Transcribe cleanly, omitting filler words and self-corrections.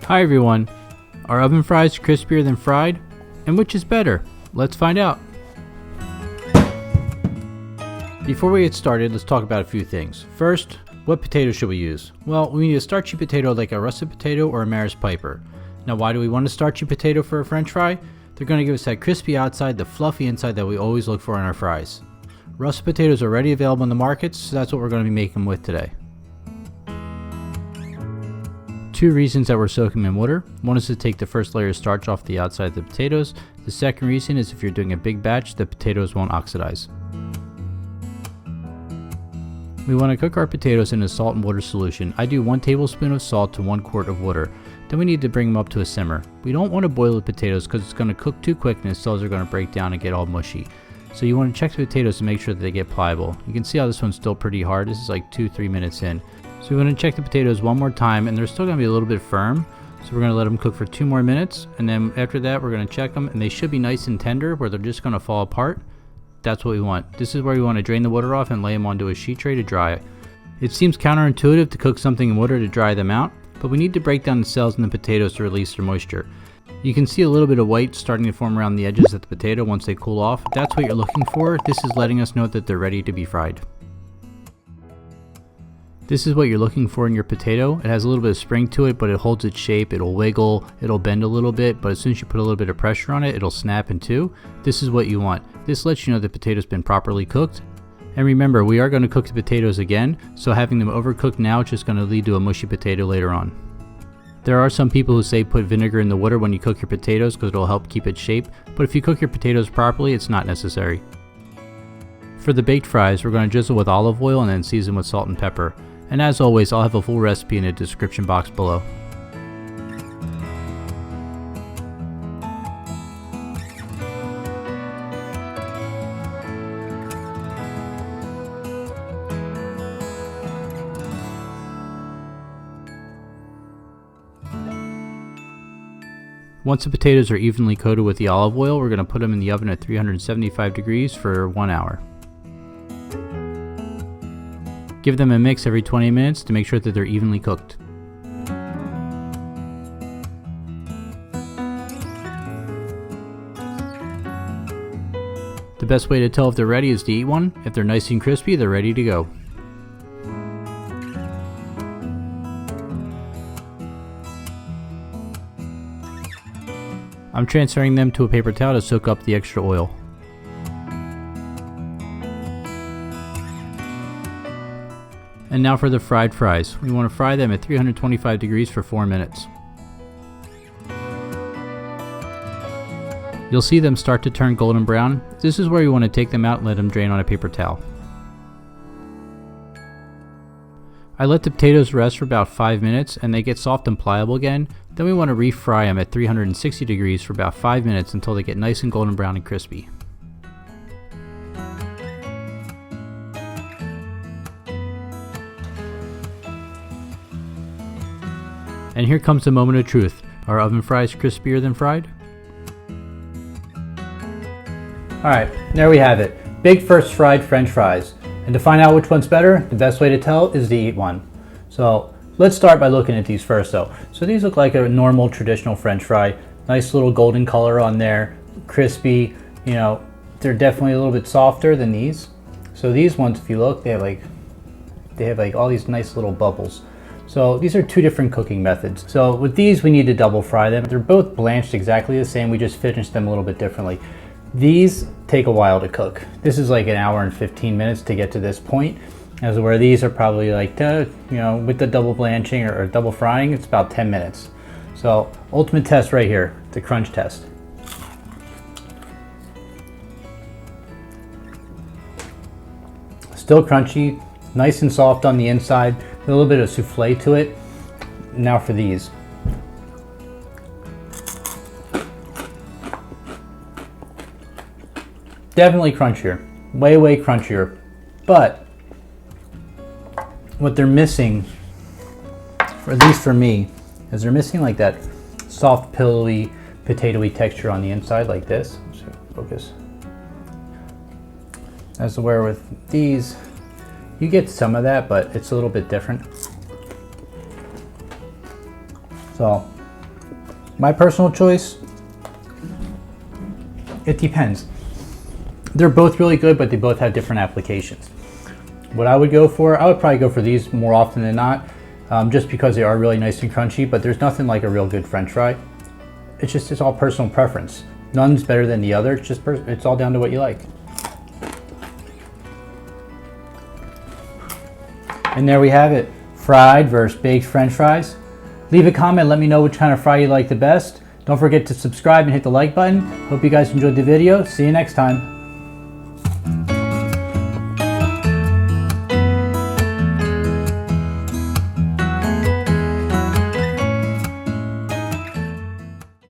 Hi everyone. Are oven fries crispier than fried? And which is better? Let's find out. Before we get started, let's talk about a few things. First, what potato should we use? Well, we need a starchy potato like a russet potato or a Maris Piper. Now, why do we want a starchy potato for a french fry? They're going to give us that crispy outside, the fluffy inside that we always look for in our fries. Russet potatoes are already available in the markets, so that's what we're going to be making with today. Two reasons that we're soaking them in water. One is to take the first layer of starch off the outside of the potatoes. The second reason is if you're doing a big batch, the potatoes won't oxidize. We want to cook our potatoes in a salt and water solution. I do 1 tablespoon of salt to 1 quart of water. Then we need to bring them up to a simmer. We don't want to boil the potatoes because it's going to cook too quick and the cells are going to break down and get all mushy. So you want to check the potatoes to make sure that they get pliable. You can see how this one's still pretty hard. This is like 2-3 minutes in. So we want to check the potatoes one more time, and they're still going to be a little bit firm. So we're going to let them cook for 2 more minutes, and then after that we're going to check them, and they should be nice and tender where they're just going to fall apart. That's what we want. This is where we want to drain the water off and lay them onto a sheet tray to dry. It seems counterintuitive to cook something in water to dry them out, but we need to break down the cells in the potatoes to release their moisture. You can see a little bit of white starting to form around the edges of the potato once they cool off. If that's what you're looking for, this is letting us know that they're ready to be fried. This is what you're looking for in your potato. It has a little bit of spring to it, but it holds its shape. It'll wiggle, it'll bend a little bit, but as soon as you put a little bit of pressure on it, it'll snap in two. This is what you want. This lets you know the potato's been properly cooked. And remember, we are going to cook the potatoes again, so having them overcooked now is just going to lead to a mushy potato later on. There are some people who say put vinegar in the water when you cook your potatoes because it'll help keep its shape, but if you cook your potatoes properly, it's not necessary. For the baked fries, we're going to drizzle with olive oil and then season with salt and pepper. And as always, I'll have a full recipe in the description box below. Once the potatoes are evenly coated with the olive oil, we're going to put them in the oven at 375 degrees for 1 hour. Give them a mix every 20 minutes to make sure that they're evenly cooked. The best way to tell if they're ready is to eat one. If they're nice and crispy, they're ready to go. I'm transferring them to a paper towel to soak up the extra oil. And now for the fried fries. We want to fry them at 325 degrees for 4 minutes. You'll see them start to turn golden brown. This is where you want to take them out and let them drain on a paper towel. I let the potatoes rest for about 5 minutes and they get soft and pliable again. Then we want to refry them at 360 degrees for about 5 minutes until they get nice and golden brown and crispy. And here comes the moment of truth. Are oven fries crispier than fried? Alright, there we have it. Big first fried french fries. And to find out which one's better, the best way to tell is to eat one. So let's start by looking at these first though. So these look like a normal traditional french fry. Nice little golden color on there, crispy. You know, they're definitely a little bit softer than these. So these ones, if you look, they have like all these nice little bubbles. So these are 2 different cooking methods. So with these, we need to double fry them. They're both blanched exactly the same. We just finished them a little bit differently. These take a while to cook. This is like 1 hour and 15 minutes to get to this point. As where these are probably like, with the double blanching or double frying, it's about 10 minutes. So ultimate test right here, the crunch test. Still crunchy, nice and soft on the inside. A little bit of souffle to it. Now for these. Definitely crunchier. Way, way crunchier. But what they're missing, or at least for me, is they're missing like that soft, pillowy, potatoey texture on the inside like this. Let's focus. As where with these, you get some of that, but it's a little bit different. So My personal choice, it depends. They're both really good, but they both have different applications. What I would go for, I would probably go for these more often than not, just because they are really nice and crunchy, but there's nothing like a real good French fry. It's all personal preference. None's better than the other, it's all down to what you like. And there we have it, fried versus baked French fries. Leave a comment, let me know which kind of fry you like the best. Don't forget to subscribe and hit the like button. Hope you guys enjoyed the video. See you next time.